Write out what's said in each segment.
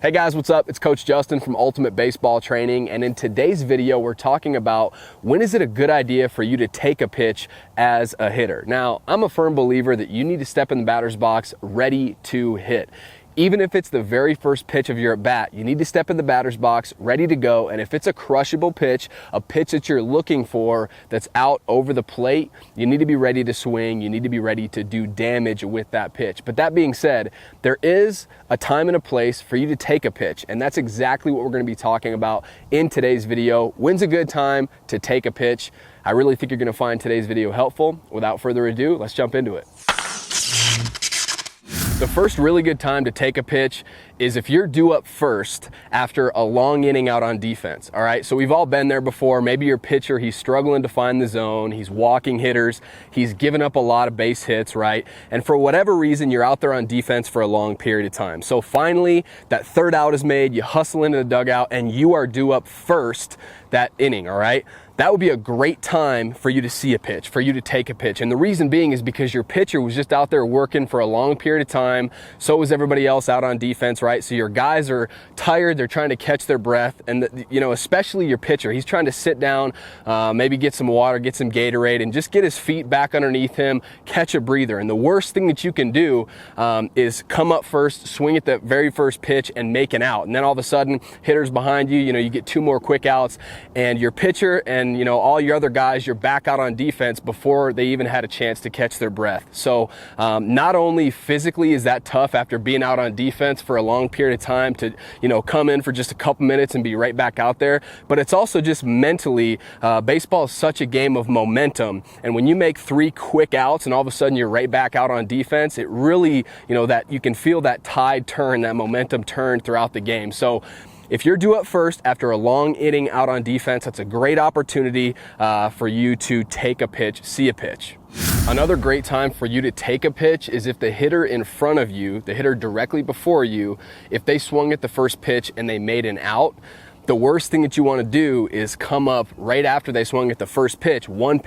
Hey guys, what's up? It's Coach Justin from Ultimate Baseball Training, and in today's video we're talking about when is it a good idea for you to take a pitch as a hitter. Now, I'm a firm believer that you need to step in the batter's box ready to hit. Even if it's the very first pitch of your at bat, you need to step in the batter's box ready to go. And if it's a crushable pitch, a pitch that you're looking for that's out over the plate, you need to be ready to swing. You need to be ready to do damage with that pitch. But that being said, there is a time and a place for you to take a pitch. And that's exactly what we're going to be talking about in today's video. When's a good time to take a pitch? I really think you're going to find today's video helpful. Without further ado, let's jump into it. The first really good time to take a pitch is if you're due up first after a long inning out on defense, all right? So we've all been there before. Maybe your pitcher, he's struggling to find the zone. He's walking hitters. He's given up a lot of base hits, right? And for whatever reason, you're out there on defense for a long period of time. So finally, that third out is made. You hustle into the dugout, and you are due up first that inning, all right? That would be a great time for you to see a pitch, for you to take a pitch. And the reason being is because your pitcher was just out there working for a long period of time. So was everybody else out on defense, right? So your guys are tired. They're trying to catch their breath. And, especially your pitcher, he's trying to sit down, maybe get some water, get some Gatorade, and just get his feet back underneath him, catch a breather. And the worst thing that you can do is come up first, swing at the very first pitch, and make an out. And then all of a sudden, hitters behind you, you get two more quick outs, and your pitcher and all your other guys, you're back out on defense before they even had a chance to catch their breath. So not only physically is that tough after being out on defense for a long period of time to come in for just a couple minutes and be right back out there, but it's also just mentally, baseball is such a game of momentum, and when you make three quick outs and all of a sudden you're right back out on defense, it really, that you can feel that tide turn, that momentum turn throughout the game. So if you're due up first after a long inning out on defense, that's a great opportunity for you to take a pitch, see a pitch. Another great time for you to take a pitch is if the hitter in front of you, the hitter directly before you, if they swung at the first pitch and they made an out. The worst thing that you want to do is come up right after they swung at the first pitch, one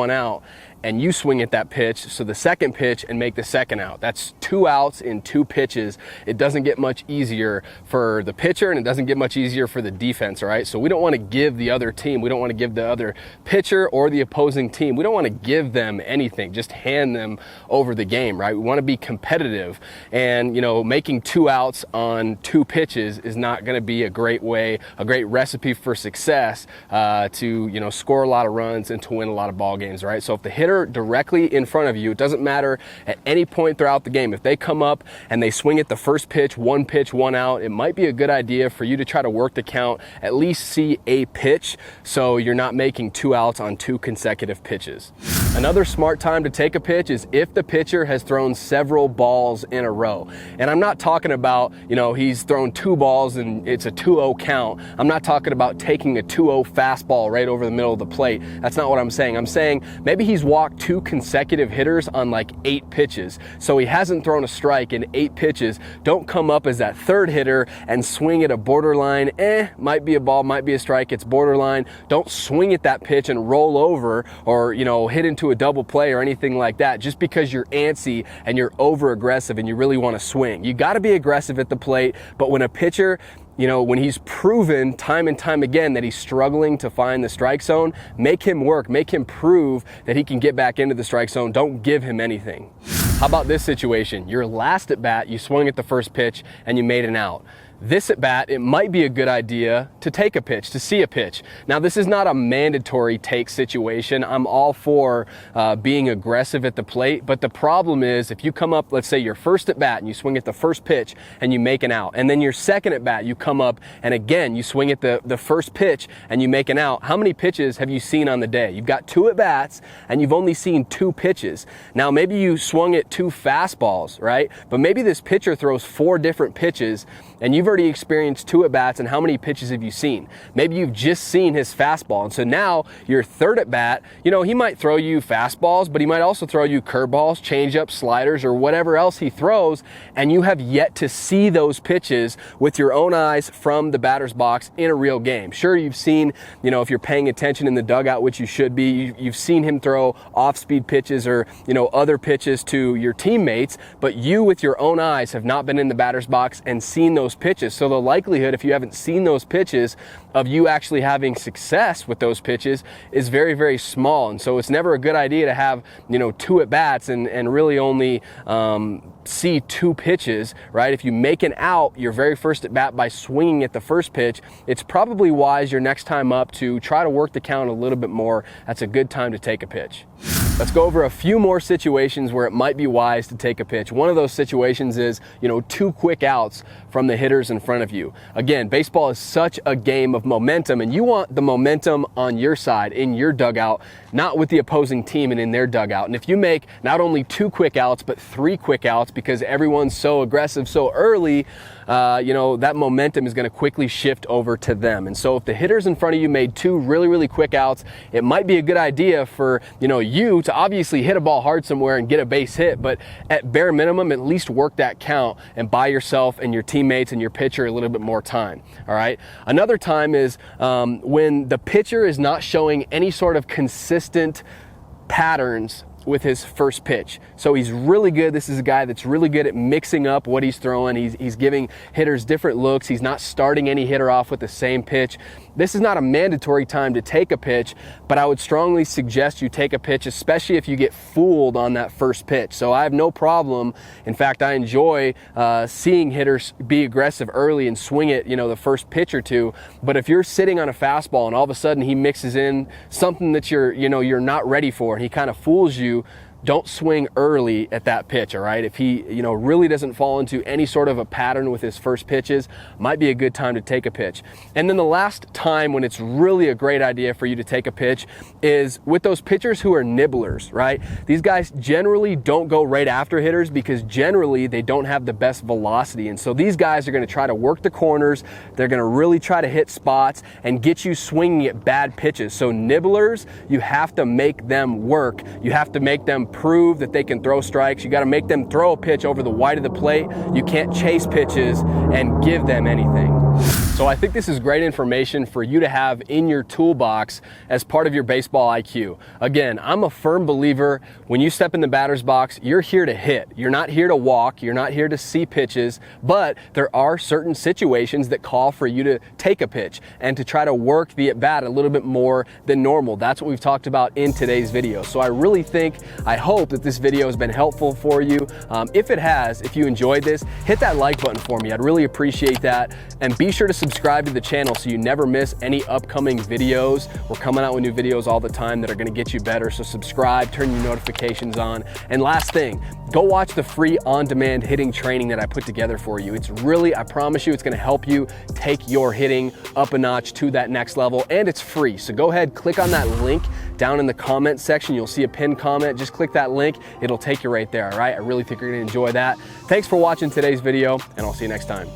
out, and you swing at that pitch, so the second pitch, and make the second out. That's 2 outs in 2 pitches. It doesn't get much easier for the pitcher, and it doesn't get much easier for the defense, all right? So we don't want to give the other team, we don't want to give the other pitcher or the opposing team, we don't want to give them anything, just hand them over the game, right? We want to be competitive, and making 2 outs on 2 pitches is not going to be a great way, a great recipe for success to score a lot of runs and to win a lot of ball games, right? So if the hitter directly in front of you, it doesn't matter at any point throughout the game, if they come up and they swing at the first pitch, one out, it might be a good idea for you to try to work the count, at least see a pitch, so you're not making 2 outs on 2 consecutive pitches. Another smart time to take a pitch is if the pitcher has thrown several balls in a row. And I'm not talking about, he's thrown 2 balls and it's a 2-0 count. I'm not talking about taking a 2-0 fastball right over the middle of the plate. That's not what I'm saying. I'm saying maybe he's walked 2 consecutive hitters on like 8 pitches. So he hasn't thrown a strike in 8 pitches. Don't come up as that third hitter and swing at a borderline, might be a ball, might be a strike, it's borderline. Don't swing at that pitch and roll over or, hit into a double play or anything like that just because you're antsy and you're over aggressive and you really want to swing. You got to be aggressive at the plate, but when a pitcher, when he's proven time and time again that he's struggling to find the strike zone, make him work, make him prove that he can get back into the strike zone. Don't give him anything. How about this situation? Your last at bat, you swung at the first pitch and you made an out. This at bat, it might be a good idea to take a pitch, to see a pitch. Now, this is not a mandatory take situation. I'm all for being aggressive at the plate, but the problem is if you come up, let's say your first at bat and you swing at the first pitch and you make an out, and then your second at bat, you come up and again, you swing at the first pitch and you make an out. How many pitches have you seen on the day? You've got 2 at bats and you've only seen 2 pitches. Now, maybe you swung at 2 fastballs, right? But maybe this pitcher throws 4 different pitches and you've already experienced 2 at bats, and how many pitches have you seen? Maybe you've just seen his fastball, and so now your third at bat, he might throw you fastballs, but he might also throw you curveballs, changeups, sliders, or whatever else he throws, and you have yet to see those pitches with your own eyes from the batter's box in a real game. Sure, you've seen, if you're paying attention in the dugout, which you should be, you've seen him throw off-speed pitches or, other pitches to your teammates, but you with your own eyes have not been in the batter's box and seen those those pitches. So the likelihood, if you haven't seen those pitches, of you actually having success with those pitches is very, very small. And so it's never a good idea to have, 2 at bats and really only see 2 pitches, right? If you make an out your very first at bat by swinging at the first pitch, it's probably wise your next time up to try to work the count a little bit more. That's a good time to take a pitch. Let's go over a few more situations where it might be wise to take a pitch. One of those situations is, 2 quick outs from the hitters in front of you. Again, baseball is such a game of momentum, and you want the momentum on your side, in your dugout, not with the opposing team and in their dugout. And if you make not only 2 quick outs, but 3 quick outs because everyone's so aggressive so early, that momentum is going to quickly shift over to them. And so if the hitters in front of you made 2 really, really quick outs, it might be a good idea for, you to obviously hit a ball hard somewhere and get a base hit, but at bare minimum, at least work that count and buy yourself and your teammates and your pitcher a little bit more time. All right. Another time is when the pitcher is not showing any sort of consistent patterns with his first pitch. So he's really good. This is a guy that's really good at mixing up what he's throwing. He's giving hitters different looks. He's not starting any hitter off with the same pitch. This is not a mandatory time to take a pitch, but I would strongly suggest you take a pitch, especially if you get fooled on that first pitch. So I have no problem. In fact, I enjoy seeing hitters be aggressive early and swing it, the first pitch or 2. But if you're sitting on a fastball and all of a sudden he mixes in something that you're not ready for, and he kind of fools you, don't swing early at that pitch, all right? If he, really doesn't fall into any sort of a pattern with his first pitches, might be a good time to take a pitch. And then the last time when it's really a great idea for you to take a pitch is with those pitchers who are nibblers, right? These guys generally don't go right after hitters because generally they don't have the best velocity. And so these guys are going to try to work the corners. They're going to really try to hit spots and get you swinging at bad pitches. So nibblers, you have to make them work. You have to make them prove that they can throw strikes. You got to make them throw a pitch over the wide of the plate. You can't chase pitches and give them anything. So I think this is great information for you to have in your toolbox as part of your baseball IQ. Again, I'm a firm believer when you step in the batter's box, you're here to hit. You're not here to walk. You're not here to see pitches, but there are certain situations that call for you to take a pitch and to try to work the at-bat a little bit more than normal. That's what we've talked about in today's video. So I really I hope that this video has been helpful for you. If it has, if you enjoyed this, hit that like button for me. I'd really appreciate that. And be sure to subscribe to the channel so you never miss any upcoming videos. We're coming out with new videos all the time that are gonna get you better. So subscribe, turn your notifications on. And last thing, go watch the free on-demand hitting training that I put together for you. It's really, I promise you, it's gonna help you take your hitting up a notch to that next level, and it's free. So go ahead, click on that link down in the comment section. You'll see a pinned comment. Just click that link. It'll take you right there, all right? I really think you're gonna enjoy that. Thanks for watching today's video, and I'll see you next time.